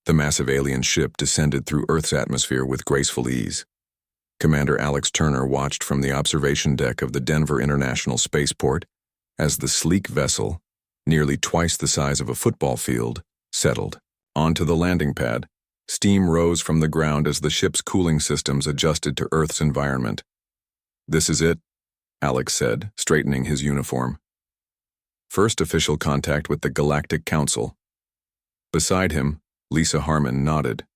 The massive alien ship descended through Earth's atmosphere with graceful ease. Commander Alex Turner watched from the observation deck of the Denver International Spaceport as the sleek vessel, nearly twice the size of a football field, settled. Onto the landing pad, steam rose from the ground as the ship's cooling systems adjusted to Earth's environment. "This is it," Alex said, straightening his uniform. First official contact with the Galactic Council. Beside him, Lisa Harmon nodded.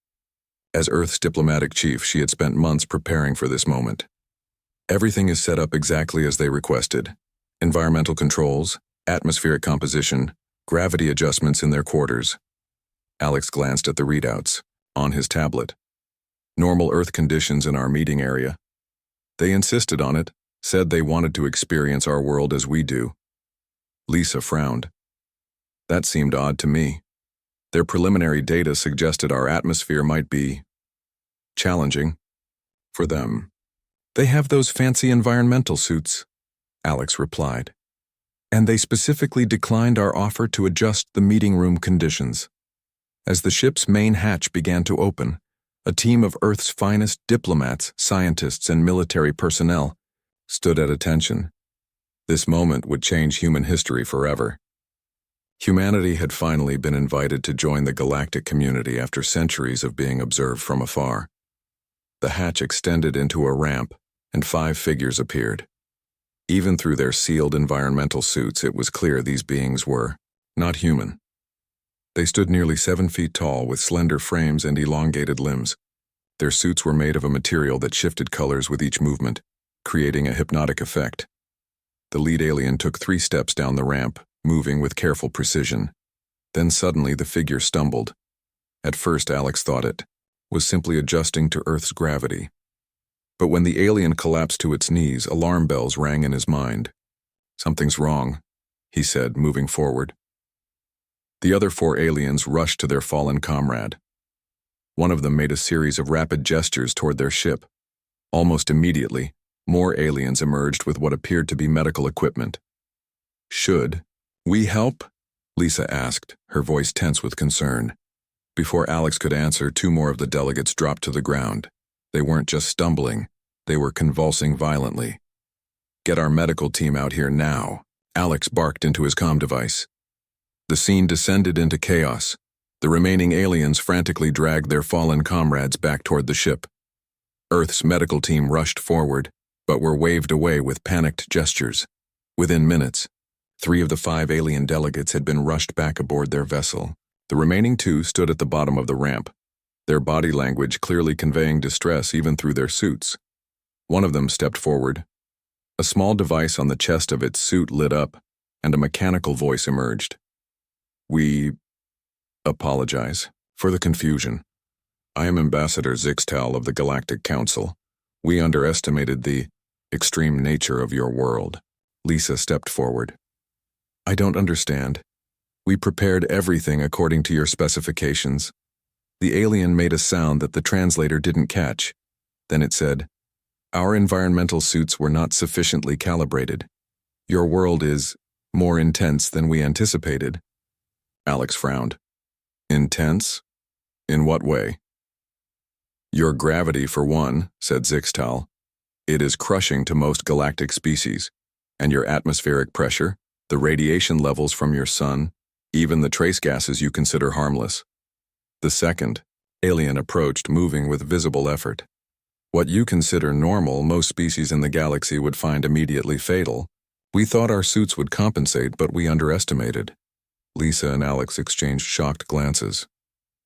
As Earth's diplomatic chief, she had spent months preparing for this moment. Everything is set up exactly as they requested. Environmental controls, atmospheric composition, gravity adjustments in their quarters. Alex glanced at the readouts, on his tablet. Normal Earth conditions in our meeting area. They insisted on it, said they wanted to experience our world as we do. Lisa frowned. That seemed odd to me. Their preliminary data suggested our atmosphere might be challenging for them. "They have those fancy environmental suits," Alex replied. "And they specifically declined our offer to adjust the meeting room conditions." As the ship's main hatch began to open, a team of Earth's finest diplomats, scientists, and military personnel stood at attention. This moment would change human history forever. Humanity had finally been invited to join the galactic community after centuries of being observed from afar. The hatch extended into a ramp, and 5 figures appeared. Even through their sealed environmental suits, it was clear these beings were not human. They stood nearly 7 feet tall with slender frames and elongated limbs. Their suits were made of a material that shifted colors with each movement, creating a hypnotic effect. The lead alien took 3 steps down the ramp, moving with careful precision. Then suddenly the figure stumbled. At first Alex thought it was simply adjusting to Earth's gravity. But when the alien collapsed to its knees, alarm bells rang in his mind. "Something's wrong," he said, moving forward. The other 4 aliens rushed to their fallen comrade. One of them made a series of rapid gestures toward their ship. Almost immediately, more aliens emerged with what appeared to be medical equipment. "Should we help?" Lisa asked, her voice tense with concern. Before Alex could answer, 2 more of the delegates dropped to the ground. They weren't just stumbling, they were convulsing violently. "Get our medical team out here now," Alex barked into his comm device. The scene descended into chaos. The remaining aliens frantically dragged their fallen comrades back toward the ship. Earth's medical team rushed forward, but were waved away with panicked gestures. Within minutes, 3 of the 5 alien delegates had been rushed back aboard their vessel. The remaining 2 stood at the bottom of the ramp, their body language clearly conveying distress even through their suits. One of them stepped forward. A small device on the chest of its suit lit up, and a mechanical voice emerged. "We apologize for the confusion. I am Ambassador Zixtal of the Galactic Council. We underestimated the extreme nature of your world." Lisa stepped forward. "I don't understand. We prepared everything according to your specifications." The alien made a sound that the translator didn't catch. Then it said, "Our environmental suits were not sufficiently calibrated. Your world is more intense than we anticipated." Alex frowned. "Intense? In what way?" "Your gravity, for one," said Zixtal. "It is crushing to most galactic species. And your atmospheric pressure, the radiation levels from your sun, even the trace gases you consider harmless." The second alien approached, moving with visible effort. "What you consider normal, most species in the galaxy would find immediately fatal. We thought our suits would compensate, but we underestimated." Lisa and Alex exchanged shocked glances.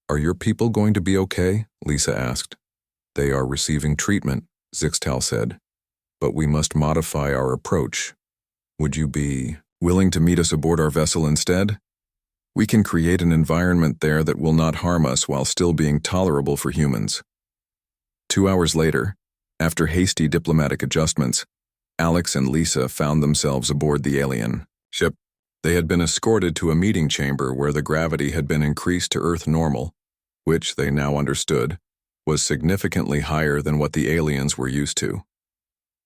"Are your people going to be okay?" Lisa asked. "They are receiving treatment," Zixtal said. "But we must modify our approach. Would you be willing to meet us aboard our vessel instead? We can create an environment there that will not harm us while still being tolerable for humans." 2 hours later, after hasty diplomatic adjustments, Alex and Lisa found themselves aboard the alien ship. They had been escorted to a meeting chamber where the gravity had been increased to Earth normal, which, they now understood, was significantly higher than what the aliens were used to.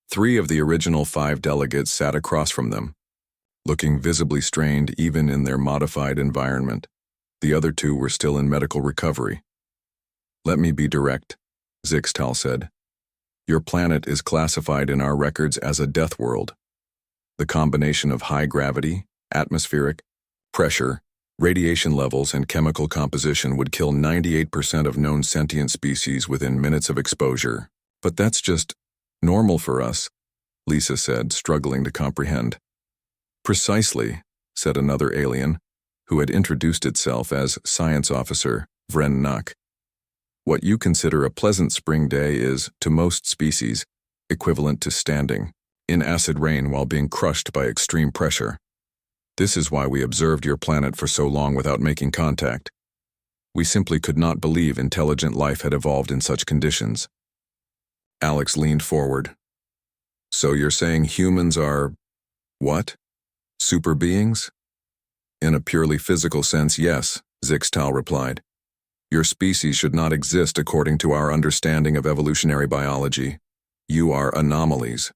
3 of the original 5 delegates sat across from them, looking visibly strained even in their modified environment. The other 2 were still in medical recovery, Let me be direct, Zixtal said. Your planet is classified in our records as a death world. The combination of high gravity, atmospheric, pressure, radiation levels, and chemical composition would kill 98% of known sentient species within minutes of exposure. But that's just normal for us, Lisa said, struggling to comprehend. Precisely, said another alien, who had introduced itself as Science Officer Vren Nuk. What you consider a pleasant spring day is, to most species, equivalent to standing in acid rain while being crushed by extreme pressure. This is why we observed your planet for so long without making contact. We simply could not believe intelligent life had evolved in such conditions. Alex leaned forward. So you're saying humans are, what? Super beings? In a purely physical sense, yes, Zixtal replied. Your species should not exist according to our understanding of evolutionary biology. You are anomalies.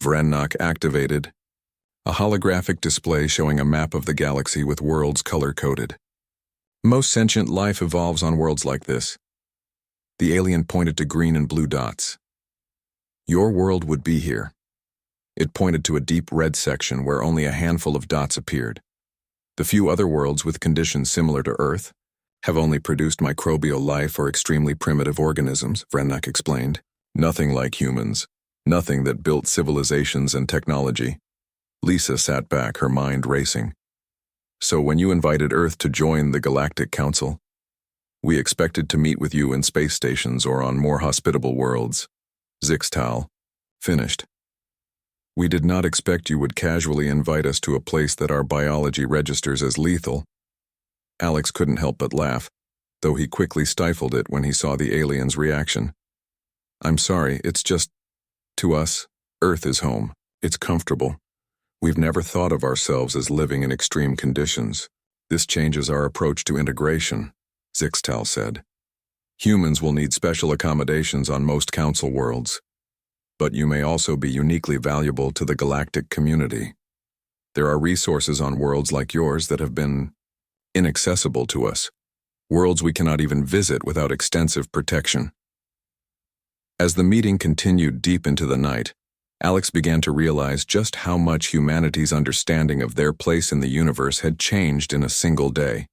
Vren Nuk activated. A holographic display showing a map of the galaxy with worlds color-coded. Most sentient life evolves on worlds like this. The alien pointed to green and blue dots. Your world would be here. It pointed to a deep red section where only a handful of dots appeared. The few other worlds with conditions similar to Earth have only produced microbial life or extremely primitive organisms, Vren Nuk explained. Nothing like humans. Nothing that built civilizations and technology. Lisa sat back, her mind racing. So when you invited Earth to join the Galactic Council, we expected to meet with you in space stations or on more hospitable worlds. Zixtal finished. We did not expect you would casually invite us to a place that our biology registers as lethal. Alex couldn't help but laugh, though he quickly stifled it when he saw the alien's reaction. I'm sorry, it's just, to us, Earth is home. It's comfortable. We've never thought of ourselves as living in extreme conditions. This changes our approach to integration, Zixtal said. Humans will need special accommodations on most council worlds. But you may also be uniquely valuable to the galactic community. There are resources on worlds like yours that have been inaccessible to us, worlds we cannot even visit without extensive protection. As the meeting continued deep into the night, Alex began to realize just how much humanity's understanding of their place in the universe had changed in a single day.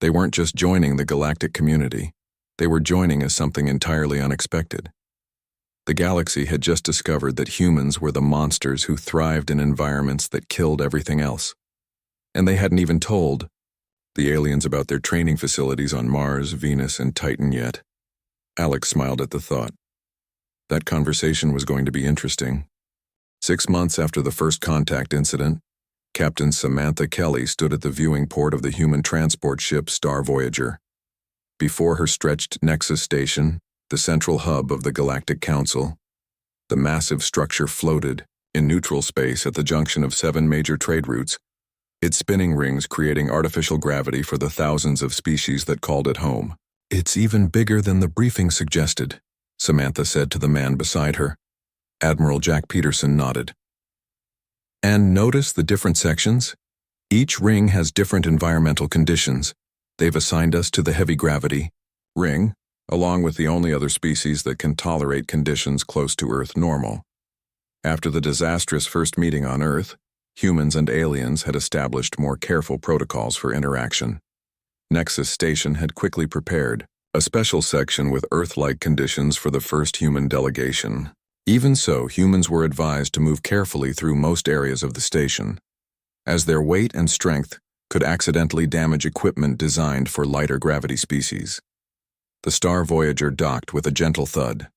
They weren't just joining the galactic community, they were joining as something entirely unexpected. The galaxy had just discovered that humans were the monsters who thrived in environments that killed everything else. And they hadn't even told the aliens about their training facilities on Mars, Venus, and Titan yet. Alex smiled at the thought. That conversation was going to be interesting. 6 months after the first contact incident, Captain Samantha Kelly stood at the viewing port of the human transport ship Star Voyager. Before her stretched Nexus station, the central hub of the Galactic Council, the massive structure floated in neutral space at the junction of 7 major trade routes, its spinning rings creating artificial gravity for the thousands of species that called it home. It's even bigger than the briefing suggested, Samantha said to the man beside her. Admiral Jack Peterson nodded. And notice the different sections? Each ring has different environmental conditions. They've assigned us to the heavy gravity ring, along with the only other species that can tolerate conditions close to Earth normal. After the disastrous first meeting on Earth, humans and aliens had established more careful protocols for interaction. Nexus Station had quickly prepared a special section with Earth-like conditions for the first human delegation. Even so, humans were advised to move carefully through most areas of the station, as their weight and strength could accidentally damage equipment designed for lighter gravity species. The Star Voyager docked with a gentle thud.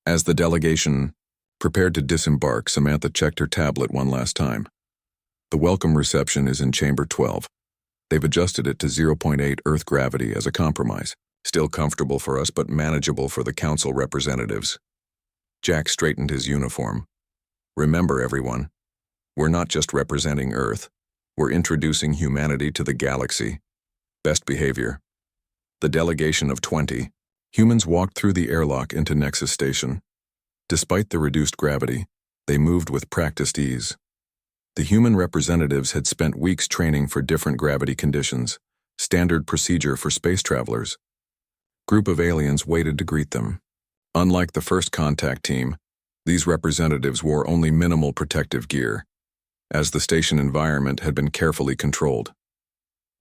As the delegation prepared to disembark, Samantha checked her tablet one last time. The welcome reception is in Chamber 12. They've adjusted it to 0.8 Earth gravity as a compromise. Still comfortable for us, but manageable for the council representatives. Jack straightened his uniform. Remember, everyone, we're not just representing Earth. We're introducing humanity to the galaxy. Best behavior. The delegation of 20, humans walked through the airlock into Nexus Station. Despite the reduced gravity, they moved with practiced ease. The human representatives had spent weeks training for different gravity conditions, standard procedure for space travelers. group of aliens waited to greet them. Unlike the first contact team, these representatives wore only minimal protective gear, as the station environment had been carefully controlled.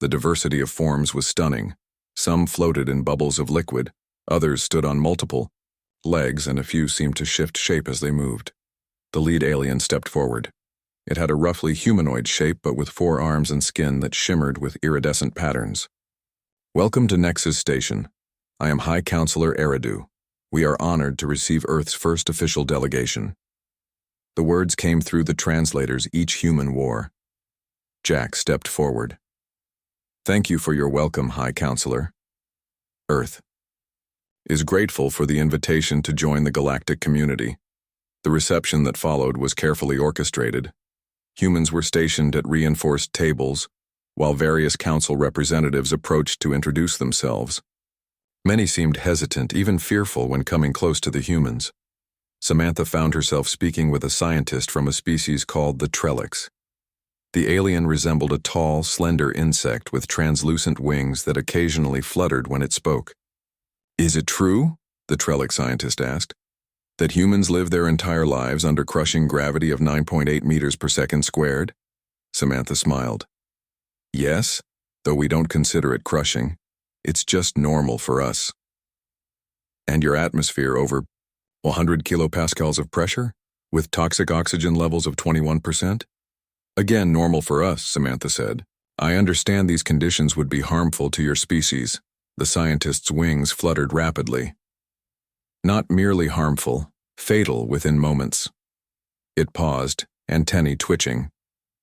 The diversity of forms was stunning. Some floated in bubbles of liquid, others stood on multiple legs, and a few seemed to shift shape as they moved. The lead alien stepped forward. It had a roughly humanoid shape, but with 4 arms and skin that shimmered with iridescent patterns. "Welcome to Nexus Station. I am High Counselor Eridu. We are honored to receive Earth's first official delegation." The words came through the translators each human wore. Jack stepped forward. "Thank you for your welcome, High Counselor. Earth is grateful for the invitation to join the galactic community." The reception that followed was carefully orchestrated. Humans were stationed at reinforced tables, while various council representatives approached to introduce themselves. Many seemed hesitant, even fearful, when coming close to the humans. Samantha found herself speaking with a scientist from a species called the Trellix. The alien resembled a tall, slender insect with translucent wings that occasionally fluttered when it spoke. "Is it true," the Trellix scientist asked, "that humans live their entire lives under crushing gravity of 9.8 meters per second squared?" Samantha smiled. "Yes, though we don't consider it crushing. It's just normal for us." "And your atmosphere over 100 kilopascals of pressure, with toxic oxygen levels of 21%? "Again, normal for us," Samantha said. "I understand these conditions would be harmful to your species." The scientist's wings fluttered rapidly. "Not merely harmful, fatal within moments." It paused, antennae twitching.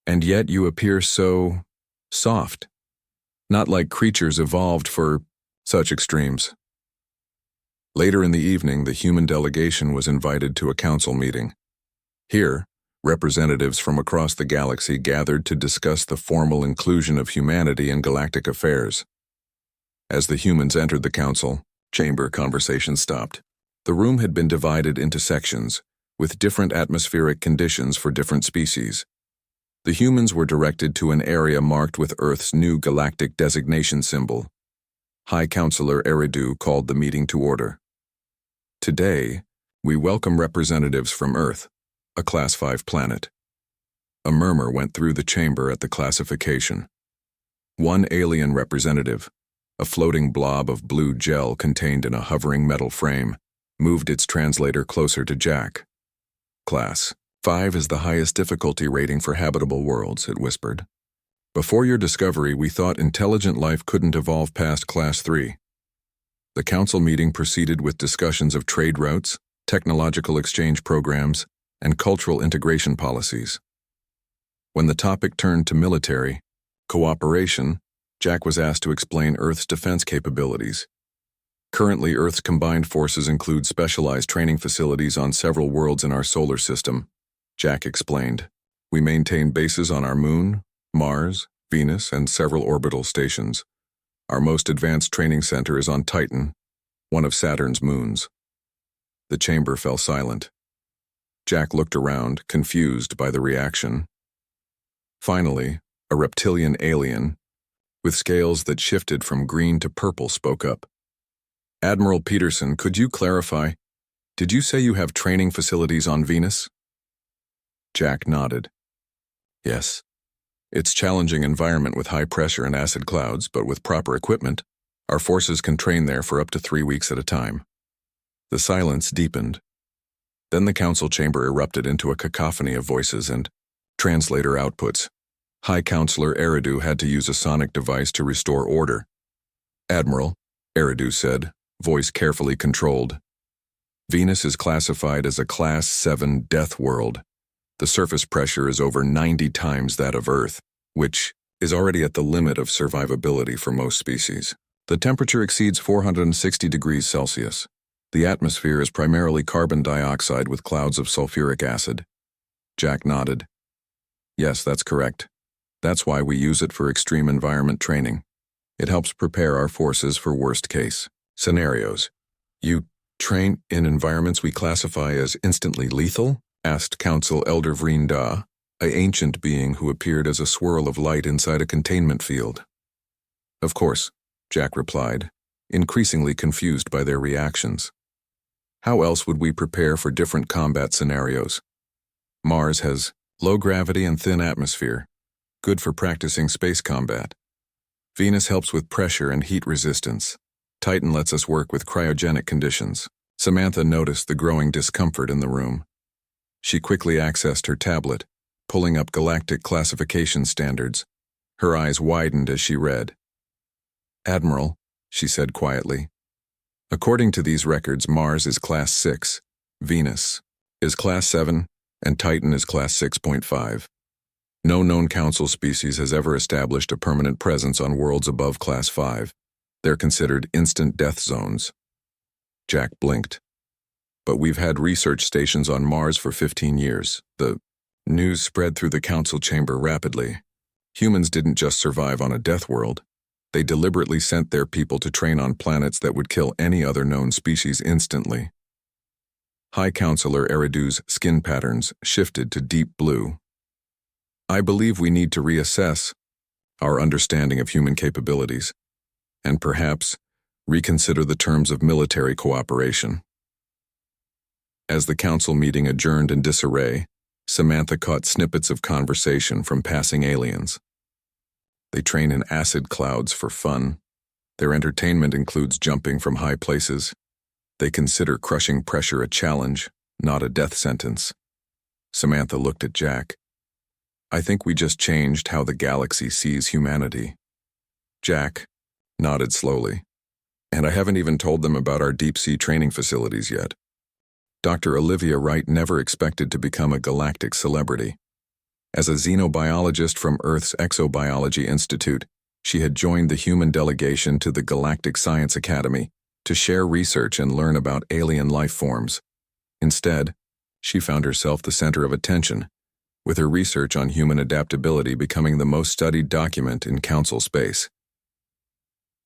"And yet you appear so soft. Not like creatures evolved for such extremes." Later in the evening, the human delegation was invited to a council meeting. Here, representatives from across the galaxy gathered to discuss the formal inclusion of humanity in galactic affairs. As the humans entered the council chamber, conversation stopped. The room had been divided into sections, with different atmospheric conditions for different species. The humans were directed to an area marked with Earth's new galactic designation symbol. High Counselor Eridu called the meeting to order. "Today, we welcome representatives from Earth, a Class 5 planet." A murmur went through the chamber at the classification. One alien representative, a floating blob of blue gel contained in a hovering metal frame, moved its translator closer to Jack. "Class 5 is the highest difficulty rating for habitable worlds," it whispered. "Before your discovery, we thought intelligent life couldn't evolve past Class 3. The council meeting proceeded with discussions of trade routes, technological exchange programs, and cultural integration policies. When the topic turned to military cooperation, Jack was asked to explain Earth's defense capabilities. Currently, Earth's combined forces include specialized training facilities on several worlds in our solar system. Jack explained. "We maintain bases on our moon, Mars, Venus, and several orbital stations. Our most advanced training center is on Titan, one of Saturn's moons." The chamber fell silent. Jack looked around, confused by the reaction. Finally, a reptilian alien, with scales that shifted from green to purple, spoke up. "Admiral Peterson, could you clarify? Did you say you have training facilities on Venus?" Jack nodded. "Yes. It's a challenging environment with high pressure and acid clouds, but with proper equipment, our forces can train there for up to 3 weeks at a time." The silence deepened. Then the council chamber erupted into a cacophony of voices and translator outputs. High Counselor Eridu had to use a sonic device to restore order. "Admiral," Eridu said, voice carefully controlled, "Venus is classified as a Class 7 death world. The surface pressure is over 90 times that of Earth, which is already at the limit of survivability for most species. The temperature exceeds 460 degrees Celsius. The atmosphere is primarily carbon dioxide with clouds of sulfuric acid." Jack nodded. "Yes, that's correct. That's why we use it for extreme environment training. It helps prepare our forces for worst-case scenarios." "You train in environments we classify as instantly lethal?" asked Council Elder Vreen-Da, an ancient being who appeared as a swirl of light inside a containment field. "Of course," Jack replied. increasingly confused by their reactions. How else would we prepare for different combat scenarios? Mars has low gravity and thin atmosphere, good for practicing space combat. Venus helps with pressure and heat resistance. Titan lets us work with cryogenic conditions. Samantha noticed the growing discomfort in the room. She quickly accessed her tablet, pulling up galactic classification standards. Her eyes widened as she read. "Admiral," she said quietly, "according to these records, Mars is Class 6, Venus is Class 7, and Titan is Class 6.5. No known Council species has ever established a permanent presence on worlds above Class 5. They're considered instant death zones." Jack blinked. "But we've had research stations on Mars for 15 years. The news spread through the Council chamber rapidly. Humans didn't just survive on a death world. They deliberately sent their people to train on planets that would kill any other known species instantly." High Counselor Eridu's skin patterns shifted to deep blue. "I believe we need to reassess our understanding of human capabilities, and perhaps reconsider the terms of military cooperation." As the council meeting adjourned in disarray, Samantha caught snippets of conversation from passing aliens. They train in acid clouds for fun. Their entertainment includes jumping from high places. They consider crushing pressure a challenge, not a death sentence. Samantha looked at Jack. "I think we just changed how the galaxy sees humanity." Jack nodded slowly. "And I haven't even told them about our deep-sea training facilities yet." Dr. Olivia Wright never expected to become a galactic celebrity. As a xenobiologist from Earth's Exobiology Institute, she had joined the human delegation to the Galactic Science Academy to share research and learn about alien life forms. Instead, she found herself the center of attention, with her research on human adaptability becoming the most studied document in Council space.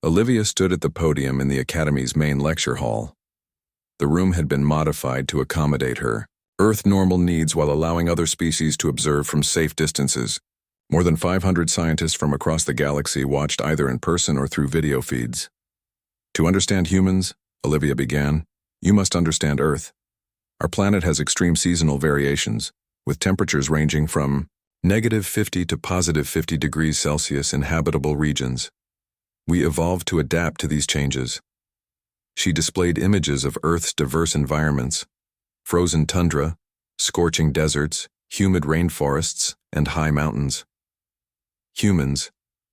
Olivia stood at the podium in the Academy's main lecture hall. The room had been modified to accommodate her Earth-normal needs while allowing other species to observe from safe distances. More than 500 scientists from across the galaxy watched either in person or through video feeds. "To understand humans," Olivia began, "you must understand Earth. Our planet has extreme seasonal variations, with temperatures ranging from -50 to +50 degrees Celsius in habitable regions. We evolved to adapt to these changes." She displayed images of Earth's diverse environments: frozen tundra, scorching deserts, humid rainforests, and high mountains. Humans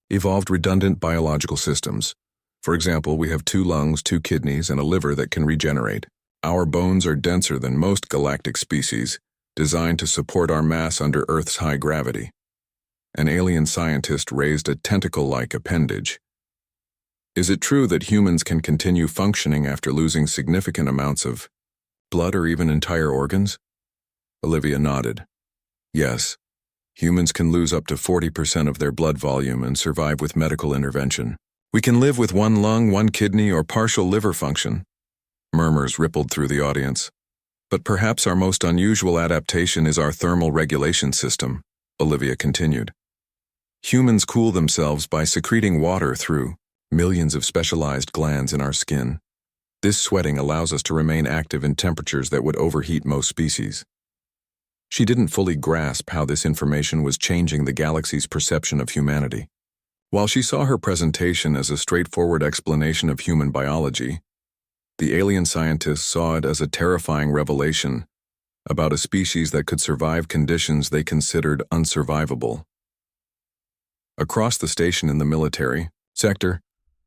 evolved redundant biological systems. For example, we have 2 lungs, 2 kidneys, and a liver that can regenerate. Our bones are denser than most galactic species, designed to support our mass under Earth's high gravity. An alien scientist raised a tentacle-like appendage. "Is it true that humans can continue functioning after losing significant amounts of blood or even entire organs?" Olivia nodded. "Yes. Humans can lose up to 40% of their blood volume and survive with medical intervention. We can live with 1 lung, 1 kidney, or partial liver function." Murmurs rippled through the audience. "But perhaps our most unusual adaptation is our thermal regulation system," Olivia continued. "Humans cool themselves by secreting water through millions of specialized glands in our skin. This sweating allows us to remain active in temperatures that would overheat most species." She didn't fully grasp how this information was changing the galaxy's perception of humanity. While she saw her presentation as a straightforward explanation of human biology, the alien scientists saw it as a terrifying revelation about a species that could survive conditions they considered unsurvivable. Across the station in the military sector,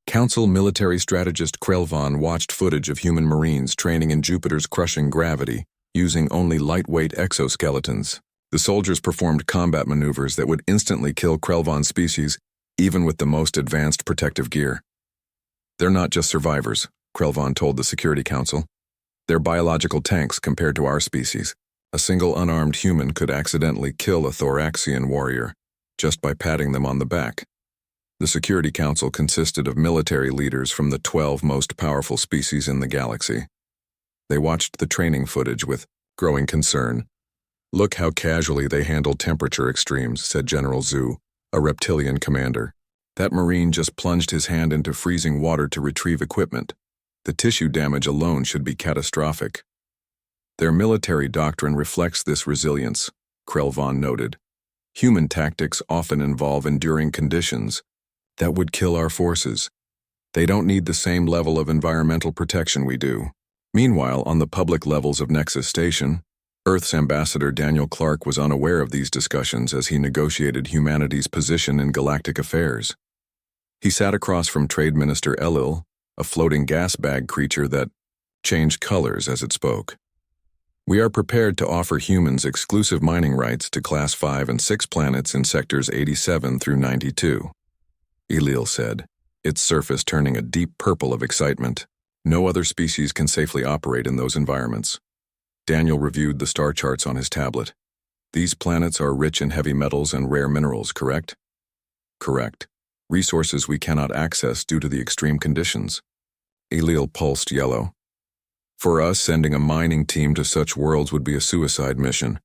Council military strategist Krelvan watched footage of human Marines training in Jupiter's crushing gravity, using only lightweight exoskeletons. The soldiers performed combat maneuvers that would instantly kill Krelvan's species, even with the most advanced protective gear. "They're not just survivors," Krelvan told the Security Council. "They're biological tanks compared to our species. A single unarmed human could accidentally kill a Thoraxian warrior just by patting them on the back." The Security Council consisted of military leaders from the 12 most powerful species in the galaxy. They watched the training footage with growing concern. "Look how casually they handle temperature extremes," said General Zhu, a reptilian commander. That Marine just plunged his hand into freezing water to retrieve equipment. The tissue damage alone should be catastrophic. Their military doctrine reflects this resilience, Krelvon noted. Human tactics often involve enduring conditions that would kill our forces. They don't need the same level of environmental protection we do. Meanwhile, on the public levels of Nexus Station, Earth's ambassador Daniel Clark was unaware of these discussions as he negotiated humanity's position in galactic affairs. He sat across from Trade Minister Elil, a floating gas bag creature that changed colors as it spoke. We are prepared to offer humans exclusive mining rights to Class 5 and 6 planets in sectors 87 through 92. Elil said, its surface turning a deep purple of excitement. No other species can safely operate in those environments. Daniel reviewed the star charts on his tablet. These planets are rich in heavy metals and rare minerals, correct? Correct. Resources we cannot access due to the extreme conditions. Elil pulsed yellow. For us, sending a mining team to such worlds would be a suicide mission.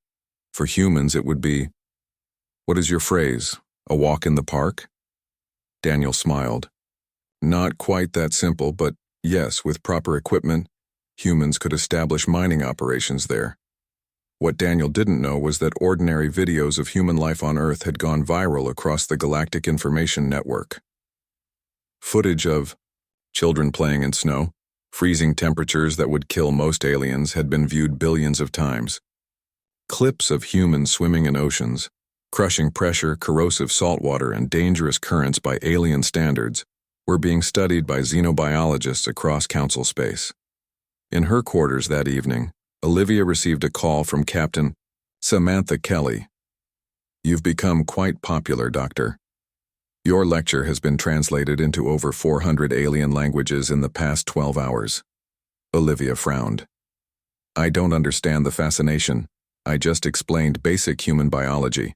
For humans, it would be, what is your phrase, a walk in the park? Daniel smiled. Not quite that simple, but yes, with proper equipment, humans could establish mining operations there. What Daniel didn't know was that ordinary videos of human life on Earth had gone viral across the Galactic Information Network. Footage of children playing in snow, freezing temperatures that would kill most aliens had been viewed billions of times. Clips of humans swimming in oceans, crushing pressure, corrosive saltwater, and dangerous currents by alien standards were being studied by xenobiologists across Council space. In her quarters that evening, Olivia received a call from Captain Samantha Kelly. You've become quite popular, Doctor. Your lecture has been translated into over 400 alien languages in the past 12 hours. Olivia frowned. I don't understand the fascination. I just explained basic human biology.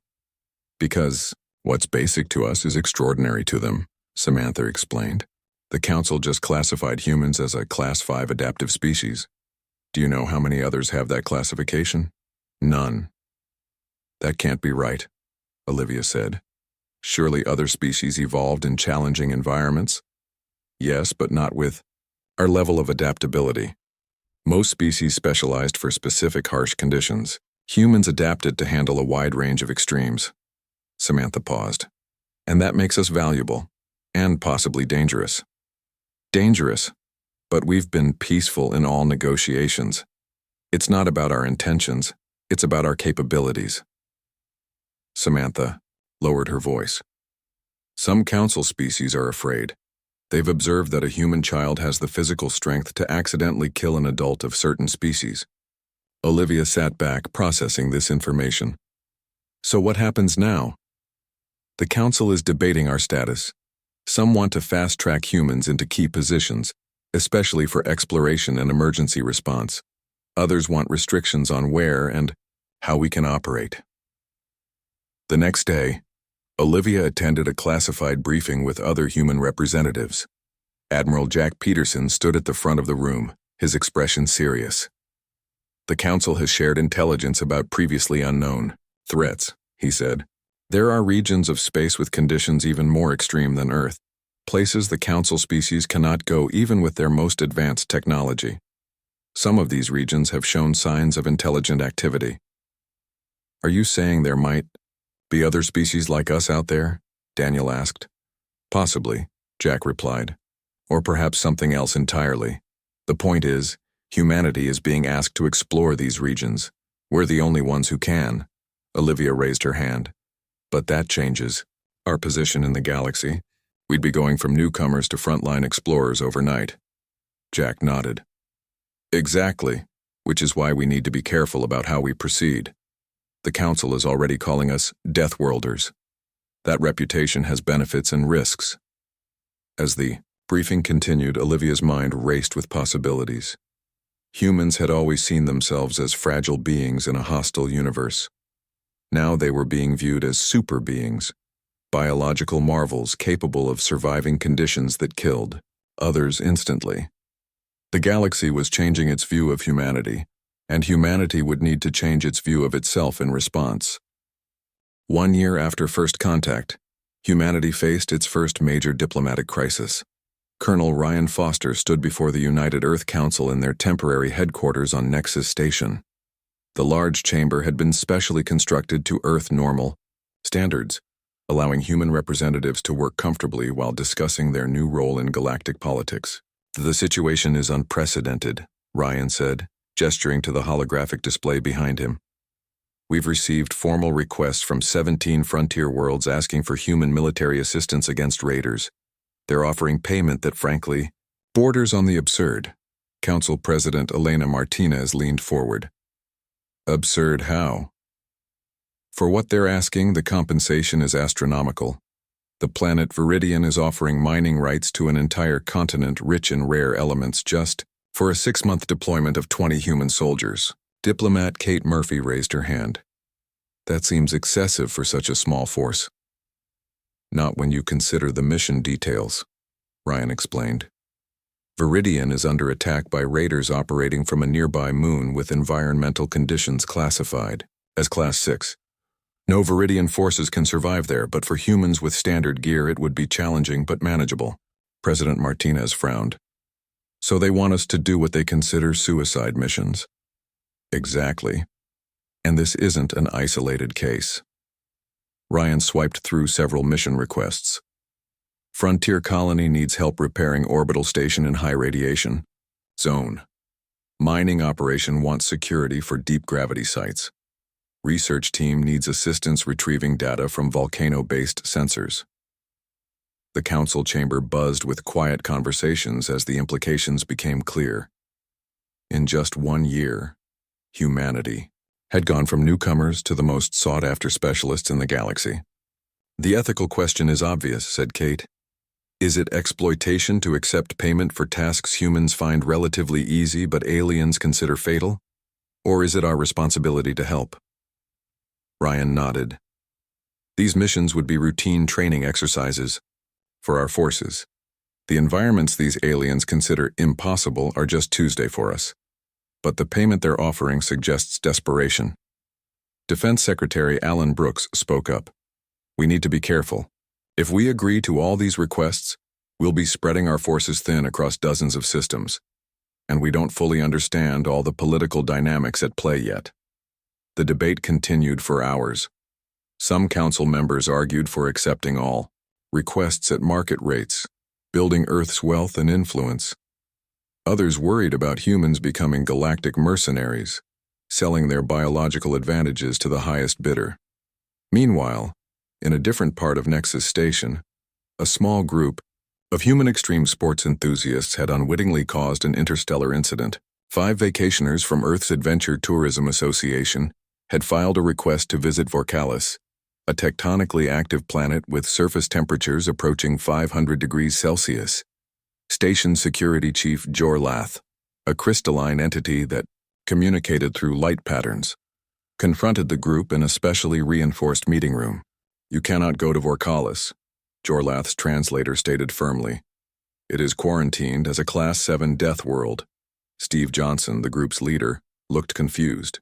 Because what's basic to us is extraordinary to them, Samantha explained. The Council just classified humans as a Class 5 adaptive species. Do you know how many others have that classification? None. That can't be right, Olivia said. Surely other species evolved in challenging environments? Yes, but not with our level of adaptability. Most species specialized for specific harsh conditions. Humans adapted to handle a wide range of extremes. Samantha paused. And that makes us valuable, and possibly dangerous. Dangerous, but we've been peaceful in all negotiations. It's not about our intentions, it's about our capabilities. Samantha lowered her voice. Some Council species are afraid. They've observed that a human child has the physical strength to accidentally kill an adult of certain species. Olivia sat back, processing this information. So what happens now? The Council is debating our status. Some want to fast-track humans into key positions, especially for exploration and emergency response. Others want restrictions on where and how we can operate. The next day, Olivia attended a classified briefing with other human representatives. Admiral Jack Peterson stood at the front of the room, his expression serious. The Council has shared intelligence about previously unknown threats, he said. There are regions of space with conditions even more extreme than Earth, places the Council species cannot go even with their most advanced technology. Some of these regions have shown signs of intelligent activity. Are you saying there might be other species like us out there? Daniel asked. Possibly, Jack replied. Or perhaps something else entirely. The point is, humanity is being asked to explore these regions. We're the only ones who can. Olivia raised her hand. But that changes our position in the galaxy. We'd be going from newcomers to frontline explorers overnight. Jack nodded. Exactly, which is why we need to be careful about how we proceed. The Council is already calling us Deathworlders. That reputation has benefits and risks. As the briefing continued, Olivia's mind raced with possibilities. Humans had always seen themselves as fragile beings in a hostile universe. Now they were being viewed as super beings, biological marvels capable of surviving conditions that killed others instantly. The galaxy was changing its view of humanity, and humanity would need to change its view of itself in response. 1 year after first contact, Humanity faced its first major diplomatic crisis. Colonel Ryan Foster stood before the United Earth Council in their temporary headquarters on Nexus Station. The large chamber had been specially constructed to Earth normal standards, allowing human representatives to work comfortably while discussing their new role in galactic politics. "The situation is unprecedented," Ryan said, gesturing to the holographic display behind him. "We've received formal requests from 17 frontier worlds asking for human military assistance against raiders. They're offering payment that, frankly, borders on the absurd." Council President Elena Martinez leaned forward. "Absurd how?" "For what they're asking, the compensation is astronomical. The planet Viridian is offering mining rights to an entire continent rich in rare elements just for a 6-month deployment of 20 human soldiers." Diplomat Kate Murphy raised her hand. "That seems excessive for such a small force." "Not when you consider the mission details," Ryan explained. "Viridian is under attack by raiders operating from a nearby moon with environmental conditions classified as Class 6. No Viridian forces can survive there, but for humans with standard gear it would be challenging but manageable." President Martinez frowned. "So they want us to do what they consider suicide missions?" "Exactly. And this isn't an isolated case." Ryan swiped through several mission requests. "Frontier Colony needs help repairing orbital station in high radiation zone. Mining operation wants security for deep gravity sites. Research team needs assistance retrieving data from volcano-based sensors." The council chamber buzzed with quiet conversations as the implications became clear. In just 1 year, humanity had gone from newcomers to the most sought-after specialists in the galaxy. "The ethical question is obvious," said Kate. "Is it exploitation to accept payment for tasks humans find relatively easy but aliens consider fatal? Or is it our responsibility to help?" Ryan nodded. "These missions would be routine training exercises for our forces. The environments these aliens consider impossible are just Tuesday for us. But the payment they're offering suggests desperation." Defense Secretary Alan Brooks spoke up. "We need to be careful. If we agree to all these requests, we'll be spreading our forces thin across dozens of systems. And we don't fully understand all the political dynamics at play yet." The debate continued for hours. Some council members argued for accepting all requests at market rates, building Earth's wealth and influence. Others worried about humans becoming galactic mercenaries, selling their biological advantages to the highest bidder. Meanwhile, in a different part of Nexus Station, a small group of human extreme sports enthusiasts had unwittingly caused an interstellar incident. 5 vacationers from Earth's Adventure Tourism Association had filed a request to visit Vorkalis, a tectonically active planet with surface temperatures approaching 500 degrees Celsius. Station Security Chief Jorlath, a crystalline entity that communicated through light patterns, confronted the group in a specially reinforced meeting room. "You cannot go to Vorkalis," Jorlath's translator stated firmly. "It is quarantined as a Class 7 death world." Steve Johnson, the group's leader, looked confused.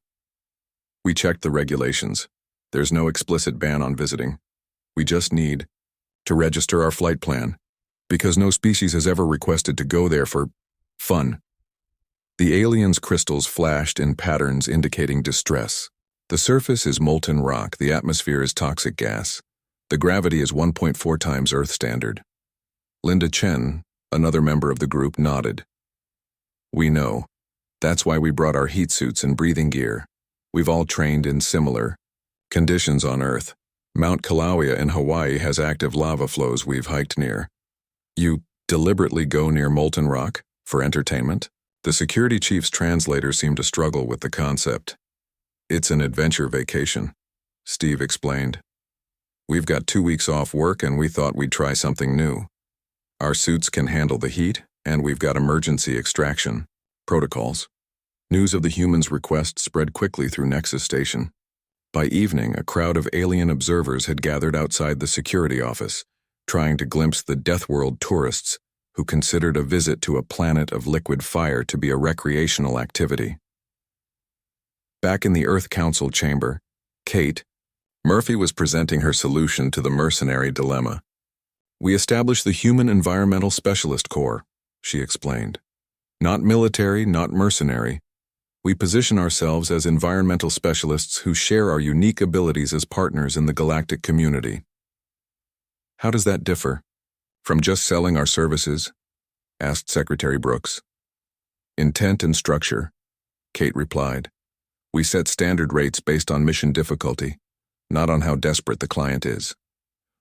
"We checked the regulations. There's no explicit ban on visiting. We just need to register our flight plan, because no species has ever requested to go there for fun." The aliens' crystals flashed in patterns indicating distress. "The surface is molten rock, the atmosphere is toxic gas. The gravity is 1.4 times Earth standard." Linda Chen, another member of the group, nodded. "We know. That's why we brought our heat suits and breathing gear. We've all trained in similar conditions on Earth. Mount Kilauea in Hawaii has active lava flows we've hiked near." "You deliberately go near molten rock for entertainment?" The security chief's translator seemed to struggle with the concept. "It's an adventure vacation," Steve explained. "We've got 2 weeks off work and we thought we'd try something new. Our suits can handle the heat and we've got emergency extraction protocols." News of the humans' request spread quickly through Nexus Station. By evening, a crowd of alien observers had gathered outside the security office, trying to glimpse the Death World tourists who considered a visit to a planet of liquid fire to be a recreational activity. Back in the Earth Council chamber, Kate, Murphy was presenting her solution to the mercenary dilemma. "We established the Human Environmental Specialist Corps," she explained. "Not military, not mercenary. We position ourselves as environmental specialists who share our unique abilities as partners in the galactic community." "How does that differ from just selling our services?" asked Secretary Brooks. "Intent and structure," Kate replied. "We set standard rates based on mission difficulty, not on how desperate the client is.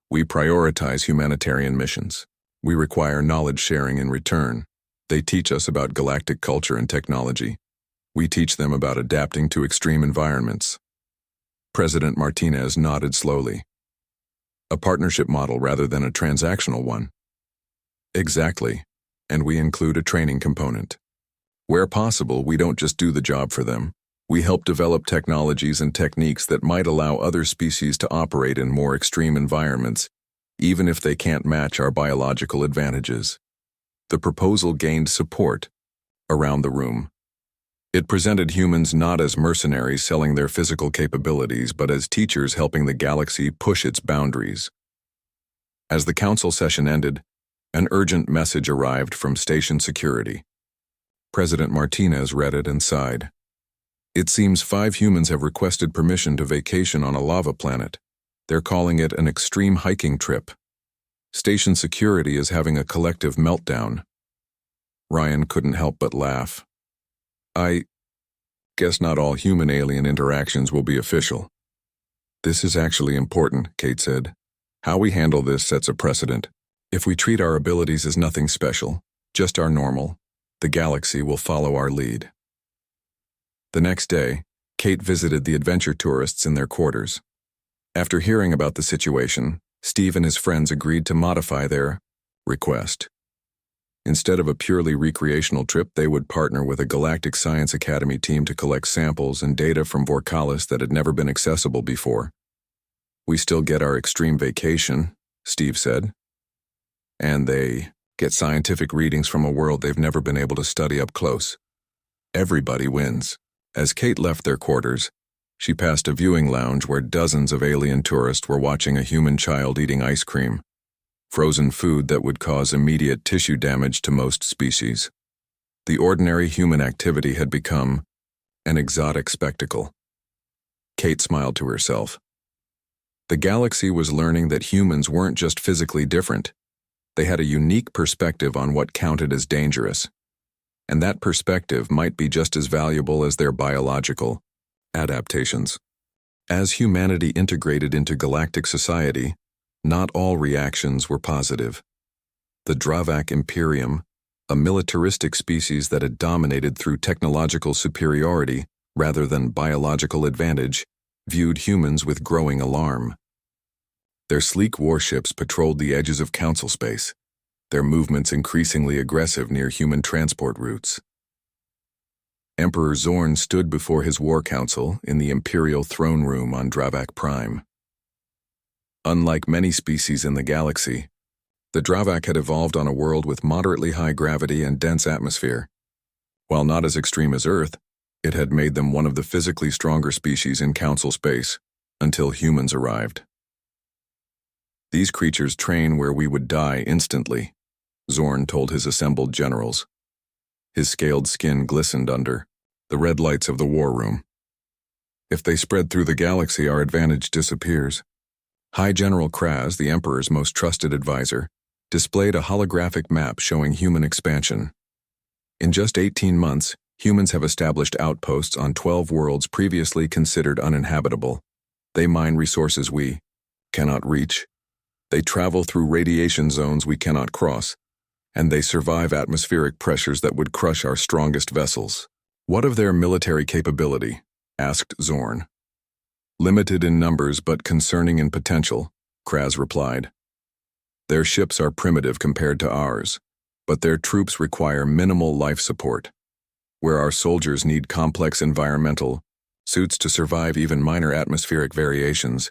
We prioritize humanitarian missions. We require knowledge sharing in return. They teach us about galactic culture and technology. We teach them about adapting to extreme environments." President Martinez nodded slowly. "A partnership model rather than a transactional one." "Exactly, and we include a training component. Where possible, we don't just do the job for them. We help develop technologies and techniques that might allow other species to operate in more extreme environments, even if they can't match our biological advantages." The proposal gained support around the room. It presented humans not as mercenaries selling their physical capabilities, but as teachers helping the galaxy push its boundaries. As the council session ended, an urgent message arrived from station security. President Martinez read it and sighed. "It seems 5 humans have requested permission to vacation on a lava planet. They're calling it an extreme hiking trip. Station security is having a collective meltdown." Ryan couldn't help but laugh. "I guess not all human-alien interactions will be official." "This is actually important," Kate said. "How we handle this sets a precedent. If we treat our abilities as nothing special, just our normal, the galaxy will follow our lead." The next day, Kate visited the adventure tourists in their quarters. After hearing about the situation, Steve and his friends agreed to modify their request. Instead of a purely recreational trip, they would partner with a Galactic Science Academy team to collect samples and data from Vorkalis that had never been accessible before. "We still get our extreme vacation," Steve said. "And they get scientific readings from a world they've never been able to study up close. Everybody wins." As Kate left their quarters, she passed a viewing lounge where dozens of alien tourists were watching a human child eating ice cream, frozen food that would cause immediate tissue damage to most species. The ordinary human activity had become an exotic spectacle. Kate smiled to herself. The galaxy was learning that humans weren't just physically different. They had a unique perspective on what counted as dangerous. And that perspective might be just as valuable as their biological adaptations. As humanity integrated into galactic society, not all reactions were positive. The Dravak Imperium, a militaristic species that had dominated through technological superiority rather than biological advantage, viewed humans with growing alarm. Their sleek warships patrolled the edges of council space, their movements increasingly aggressive near human transport routes. Emperor Zorn stood before his war council in the Imperial throne room on Dravak Prime. Unlike many species in the galaxy, the Dravak had evolved on a world with moderately high gravity and dense atmosphere. While not as extreme as Earth, it had made them one of the physically stronger species in council space, until humans arrived. "These creatures train where we would die instantly," Zorn told his assembled generals. His scaled skin glistened under the red lights of the war room. "If they spread through the galaxy, our advantage disappears." High General Kraz, the Emperor's most trusted advisor, displayed a holographic map showing human expansion. In just 18 months, humans have established outposts on 12 worlds previously considered uninhabitable. They mine resources we cannot reach. They travel through radiation zones we cannot cross, and they survive atmospheric pressures that would crush our strongest vessels. "What of their military capability?" asked Zorn. "Limited in numbers but concerning in potential," Kraz replied. "Their ships are primitive compared to ours, but their troops require minimal life support. Where our soldiers need complex environmental suits to survive even minor atmospheric variations,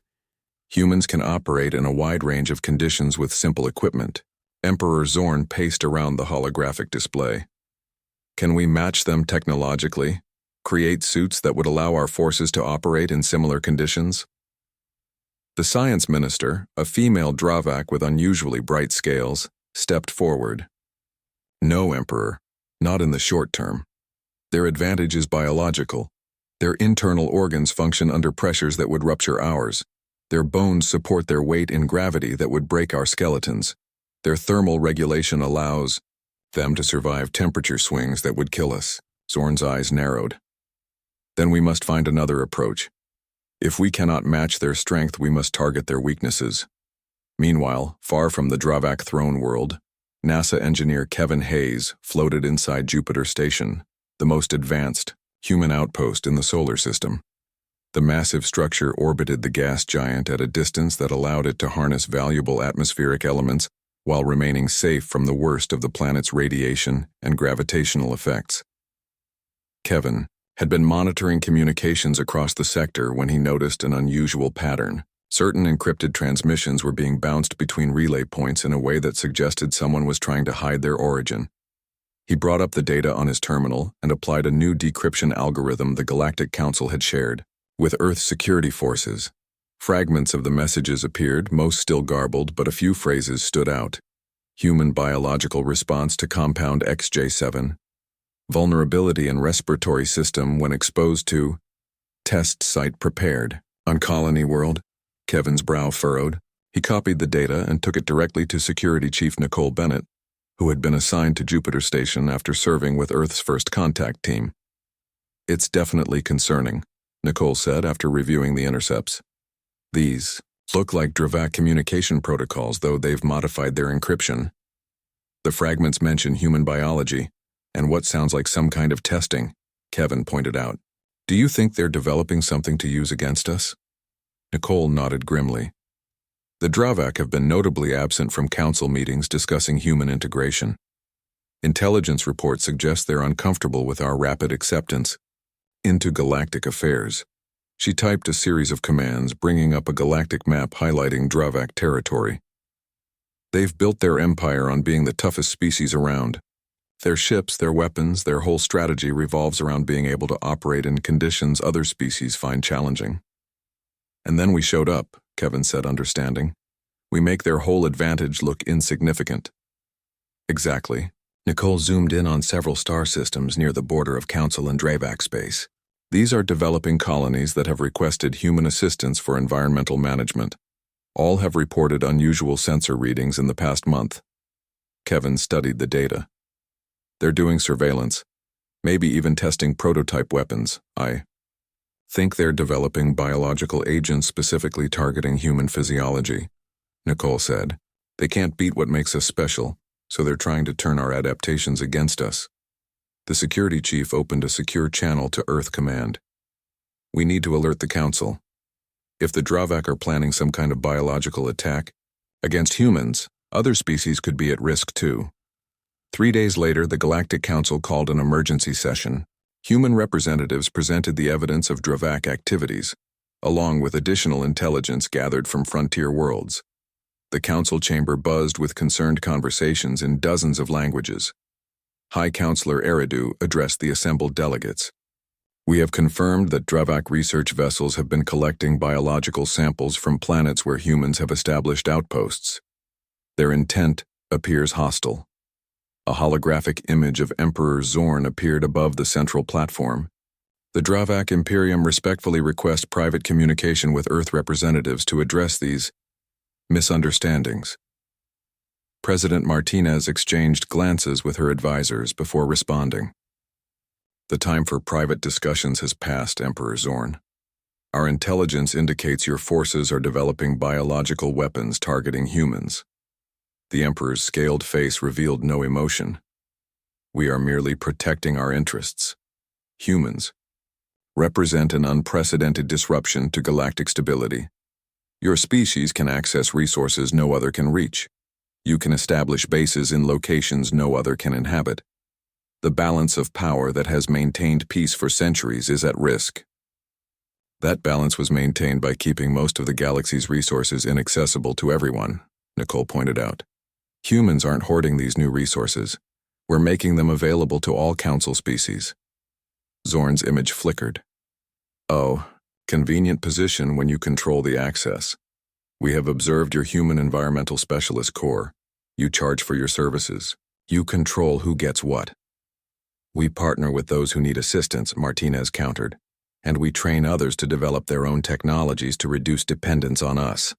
humans can operate in a wide range of conditions with simple equipment." Emperor Zorn paced around the holographic display. "Can we match them technologically? Create suits that would allow our forces to operate in similar conditions?" The science minister, a female Dravak with unusually bright scales, stepped forward. No, Emperor, not in the short term. Their advantage is biological. Their internal organs function under pressures that would rupture ours. Their bones support their weight in gravity that would break our skeletons. Their thermal regulation allows them to survive temperature swings that would kill us. Zorn's eyes narrowed. Then we must find another approach. If we cannot match their strength, we must target their weaknesses. Meanwhile, far from the Dravak throne world, NASA engineer Kevin Hayes floated inside Jupiter Station, the most advanced human outpost in the solar system. The massive structure orbited the gas giant at a distance that allowed it to harness valuable atmospheric elements while remaining safe from the worst of the planet's radiation and gravitational effects. Kevin had been monitoring communications across the sector when he noticed an unusual pattern. Certain encrypted transmissions were being bounced between relay points in a way that suggested someone was trying to hide their origin. He brought up the data on his terminal and applied a new decryption algorithm the Galactic Council had shared with Earth's security forces. Fragments of the messages appeared, most still garbled, but a few phrases stood out. Human biological response to compound XJ7. Vulnerability in respiratory system when exposed to test site prepared. On Colony World, Kevin's brow furrowed. He copied the data and took it directly to Security Chief Nicole Bennett, who had been assigned to Jupiter Station after serving with Earth's first contact team. It's definitely concerning, Nicole said after reviewing the intercepts. These look like Dravak communication protocols, though they've modified their encryption. The fragments mention human biology and what sounds like some kind of testing, Kevin pointed out. Do you think they're developing something to use against us? Nicole nodded grimly. The Dravak have been notably absent from council meetings discussing human integration. Intelligence reports suggest they're uncomfortable with our rapid acceptance into galactic affairs. She typed a series of commands, bringing up a galactic map highlighting Dravak territory. They've built their empire on being the toughest species around. Their ships, their weapons, their whole strategy revolves around being able to operate in conditions other species find challenging. And then we showed up, Kevin said, understanding. We make their whole advantage look insignificant. Exactly. Nicole zoomed in on several star systems near the border of Council and Dravak space. These are developing colonies that have requested human assistance for environmental management. All have reported unusual sensor readings in the past month. Kevin studied the data. They're doing surveillance, maybe even testing prototype weapons. I think they're developing biological agents specifically targeting human physiology, Nicole said. They can't beat what makes us special, so they're trying to turn our adaptations against us. The security chief opened a secure channel to Earth Command. We need to alert the Council. If the Dravak are planning some kind of biological attack against humans, other species could be at risk too. 3 days later, the Galactic Council called an emergency session. Human representatives presented the evidence of Dravak activities, along with additional intelligence gathered from frontier worlds. The council chamber buzzed with concerned conversations in dozens of languages. High Counselor Eridu addressed the assembled delegates. We have confirmed that Dravak research vessels have been collecting biological samples from planets where humans have established outposts. Their intent appears hostile. A holographic image of Emperor Zorn appeared above the central platform. The Dravak Imperium respectfully request private communication with Earth representatives to address these misunderstandings. President Martinez exchanged glances with her advisors before responding. The time for private discussions has passed, Emperor Zorn. Our intelligence indicates your forces are developing biological weapons targeting humans. The Emperor's scaled face revealed no emotion. We are merely protecting our interests. Humans represent an unprecedented disruption to galactic stability. Your species can access resources no other can reach. You can establish bases in locations no other can inhabit. The balance of power that has maintained peace for centuries is at risk. That balance was maintained by keeping most of the galaxy's resources inaccessible to everyone, Nicole pointed out. Humans aren't hoarding these new resources. We're making them available to all Council species. Zorn's image flickered. Oh, convenient position when you control the access. We have observed your human environmental specialist corps. You charge for your services. You control who gets what. We partner with those who need assistance, Martinez countered, and we train others to develop their own technologies to reduce dependence on us.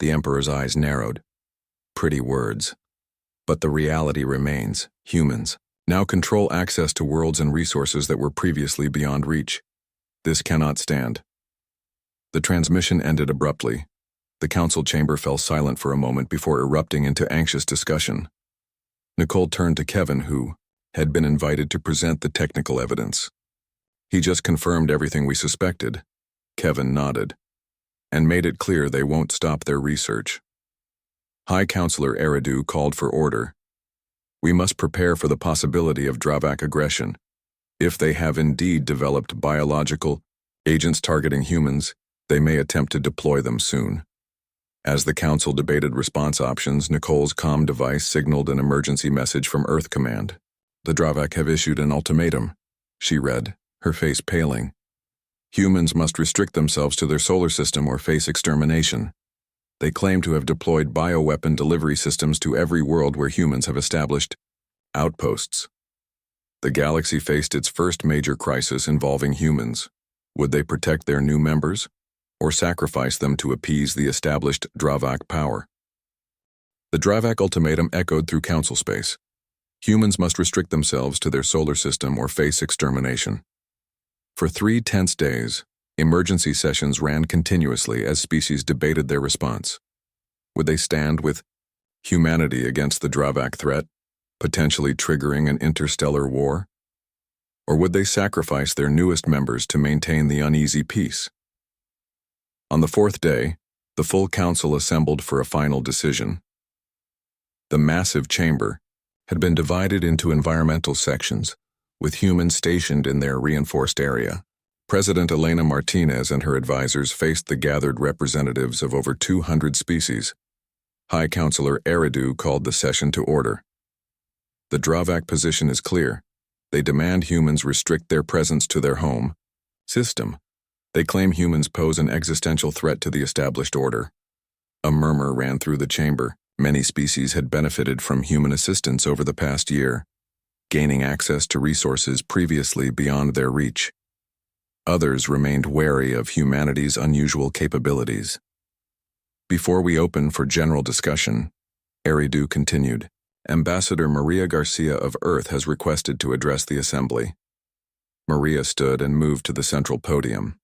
The Emperor's eyes narrowed. Pretty words. But the reality remains. Humans now control access to worlds and resources that were previously beyond reach. This cannot stand. The transmission ended abruptly. The council chamber fell silent for a moment before erupting into anxious discussion. Nicole turned to Kevin, who had been invited to present the technical evidence. He just confirmed everything we suspected. Kevin nodded, and made it clear they won't stop their research. High Counselor Eridu called for order. We must prepare for the possibility of Dravak aggression. If they have indeed developed biological agents targeting humans, they may attempt to deploy them soon. As the council debated response options, Nicole's comm device signaled an emergency message from Earth Command. The Dravak have issued an ultimatum, she read, her face paling. Humans must restrict themselves to their solar system or face extermination. They claim to have deployed bioweapon delivery systems to every world where humans have established outposts. The galaxy faced its first major crisis involving humans. Would they protect their new members, or sacrifice them to appease the established Dravak power? The Dravak ultimatum echoed through council space. Humans must restrict themselves to their solar system or face extermination. For 3 tense days, emergency sessions ran continuously as species debated their response. Would they stand with humanity against the Dravak threat, potentially triggering an interstellar war? Or would they sacrifice their newest members to maintain the uneasy peace? On the 4th day, the full council assembled for a final decision. The massive chamber had been divided into environmental sections, with humans stationed in their reinforced area. President Elena Martinez and her advisors faced the gathered representatives of over 200 species. High Counselor Eridu called the session to order. The Dravak position is clear. They demand humans restrict their presence to their home system. They claim humans pose an existential threat to the established order. A murmur ran through the chamber. Many species had benefited from human assistance over the past year, gaining access to resources previously beyond their reach. Others remained wary of humanity's unusual capabilities. Before we open for general discussion, Eridu continued, Ambassador Maria Garcia of Earth has requested to address the assembly. Maria stood and moved to the central podium.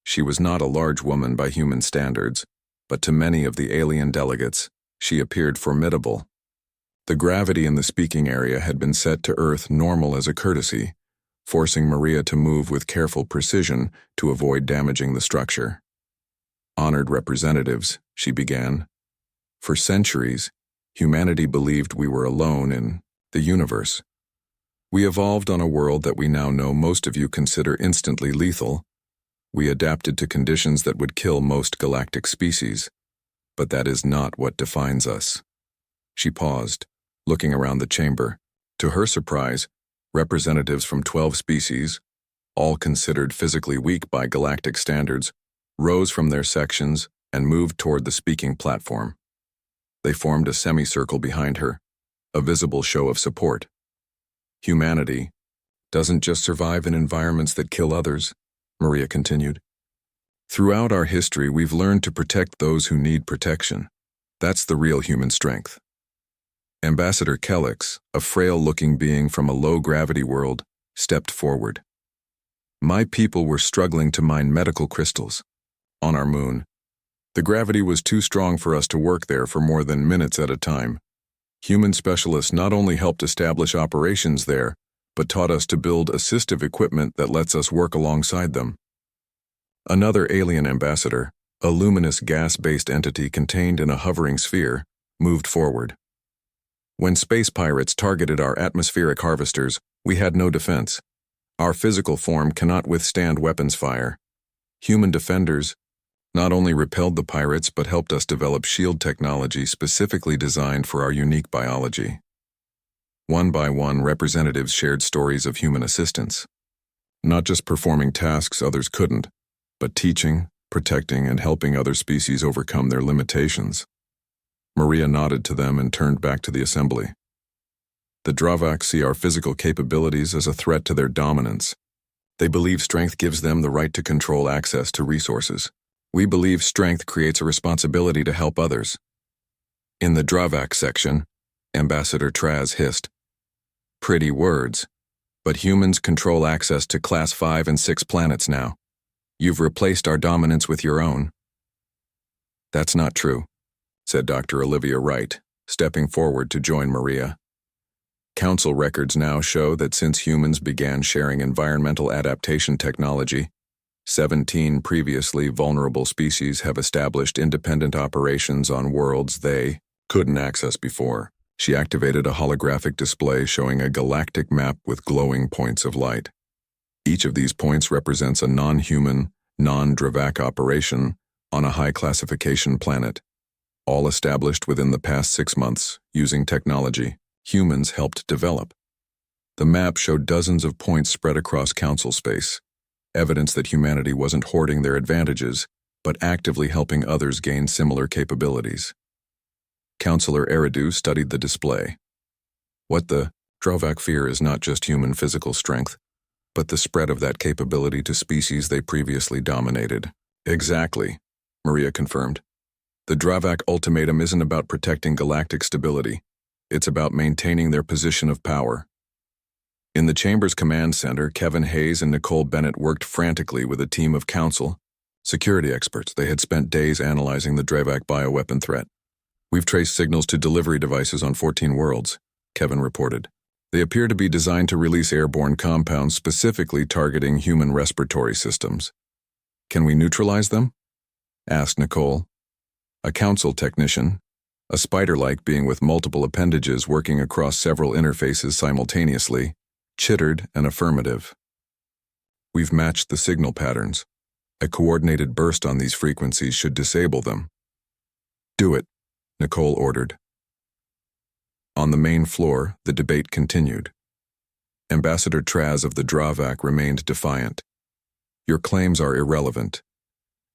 She was not a large woman by human standards, but to many of the alien delegates, she appeared formidable. The gravity in the speaking area had been set to Earth normal as a courtesy, forcing Maria to move with careful precision to avoid damaging the structure. Honored representatives, she began. For centuries, humanity believed we were alone in the universe. We evolved on a world that we now know most of you consider instantly lethal. We adapted to conditions that would kill most galactic species, but that is not what defines us. She paused, looking around the chamber. To her surprise, representatives from 12 species, all considered physically weak by galactic standards, rose from their sections and moved toward the speaking platform. They formed a semicircle behind her, a visible show of support. Humanity doesn't just survive in environments that kill others, Maria continued. Throughout our history, we've learned to protect those who need protection. That's the real human strength. Ambassador Kellix, a frail-looking being from a low-gravity world, stepped forward. My people were struggling to mine medical crystals on our moon. The gravity was too strong for us to work there for more than minutes at a time. Human specialists not only helped establish operations there, but taught us to build assistive equipment that lets us work alongside them. Another alien ambassador, a luminous gas-based entity contained in a hovering sphere, moved forward. When space pirates targeted our atmospheric harvesters, we had no defense. Our physical form cannot withstand weapons fire. Human defenders not only repelled the pirates but helped us develop shield technology specifically designed for our unique biology. One by one, representatives shared stories of human assistance. Not just performing tasks others couldn't, but teaching, protecting and helping other species overcome their limitations. Maria nodded to them and turned back to the assembly. The Dravak see our physical capabilities as a threat to their dominance. They believe strength gives them the right to control access to resources. We believe strength creates a responsibility to help others. In the Dravak section, Ambassador Traz hissed, "Pretty words, but humans control access to Class 5 and 6 planets now. You've replaced our dominance with your own." "That's not true," said Dr. Olivia Wright, stepping forward to join Maria. "Council records now show that since humans began sharing environmental adaptation technology, 17 previously vulnerable species have established independent operations on worlds they couldn't access before." She activated a holographic display showing a galactic map with glowing points of light. Each of these points represents a non-human, non-Dravak operation on a high-classification planet, all established within the past 6 months using technology humans helped develop. The map showed dozens of points spread across Council space, evidence that humanity wasn't hoarding their advantages, but actively helping others gain similar capabilities. Counselor Eridu studied the display. What the Dravak fear is not just human physical strength, but the spread of that capability to species they previously dominated. "Exactly," Maria confirmed. "The Dravak ultimatum isn't about protecting galactic stability. It's about maintaining their position of power." In the Chamber's command center, Kevin Hayes and Nicole Bennett worked frantically with a team of Council security experts. They had spent days analyzing the Dravak bioweapon threat. "We've traced signals to delivery devices on 14 worlds," Kevin reported. "They appear to be designed to release airborne compounds specifically targeting human respiratory systems." "Can we neutralize them?" asked Nicole. A Council technician, a spider-like being with multiple appendages working across several interfaces simultaneously, chittered an affirmative. "We've matched the signal patterns. A coordinated burst on these frequencies should disable them." "Do it," Nicole ordered. On the main floor, the debate continued. Ambassador Traz of the Dravak remained defiant. "Your claims are irrelevant.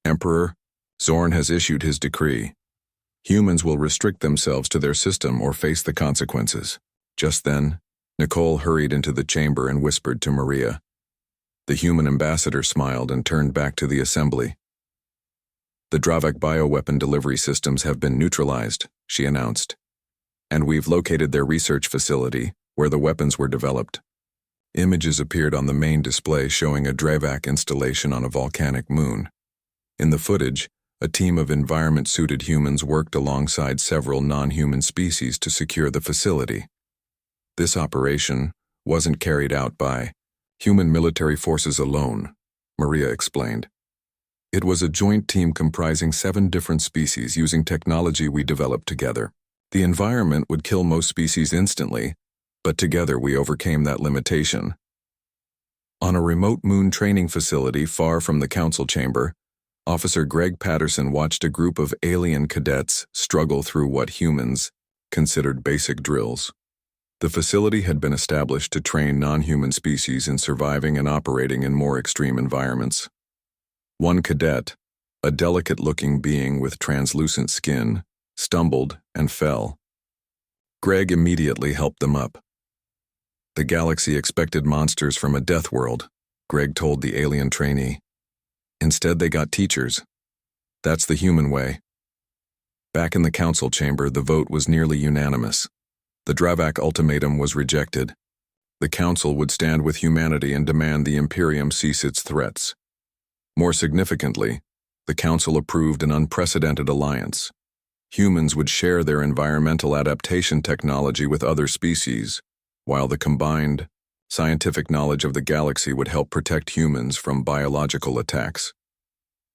Emperor, Zorn has issued his decree. Humans will restrict themselves to their system or face the consequences." Just then, Nicole hurried into the chamber and whispered to Maria. The human ambassador smiled and turned back to the assembly. "The Dravak bioweapon delivery systems have been neutralized," she announced. "And we've located their research facility, where the weapons were developed." Images appeared on the main display showing a Dravak installation on a volcanic moon. In the footage, a team of environment-suited humans worked alongside several non-human species to secure the facility. This operation wasn't carried out by human military forces alone, Maria explained. It was a joint team comprising 7 different species using technology we developed together. The environment would kill most species instantly, but together we overcame that limitation. On a remote moon training facility far from the council chamber, Officer Greg Patterson watched a group of alien cadets struggle through what humans considered basic drills. The facility had been established to train non-human species in surviving and operating in more extreme environments. One cadet, a delicate-looking being with translucent skin, stumbled and fell. Greg immediately helped them up. "The galaxy expected monsters from a death world," Greg told the alien trainee. "Instead, they got teachers. That's the human way." Back in the council chamber, the vote was nearly unanimous. The Dravak ultimatum was rejected. The council would stand with humanity and demand the Imperium cease its threats. More significantly, the council approved an unprecedented alliance. Humans would share their environmental adaptation technology with other species, while the combined scientific knowledge of the galaxy would help protect humans from biological attacks.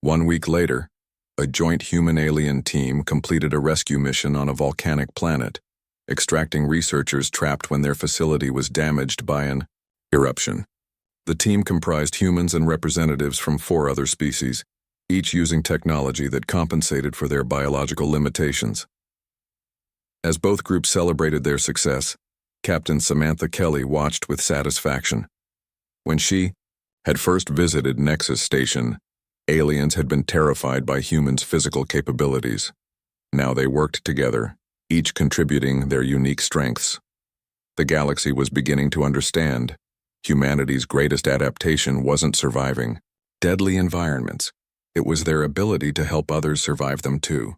1 week later, a joint human-alien team completed a rescue mission on a volcanic planet, extracting researchers trapped when their facility was damaged by an eruption. The team comprised humans and representatives from 4 other species, each using technology that compensated for their biological limitations. As both groups celebrated their success, Captain Samantha Kelly watched with satisfaction. When she had first visited Nexus Station, Aliens had been terrified by humans' physical capabilities. Now they worked together, each contributing their unique strengths. The galaxy was beginning to understand. Humanity's greatest adaptation wasn't surviving deadly environments. It was their ability to help others survive them too.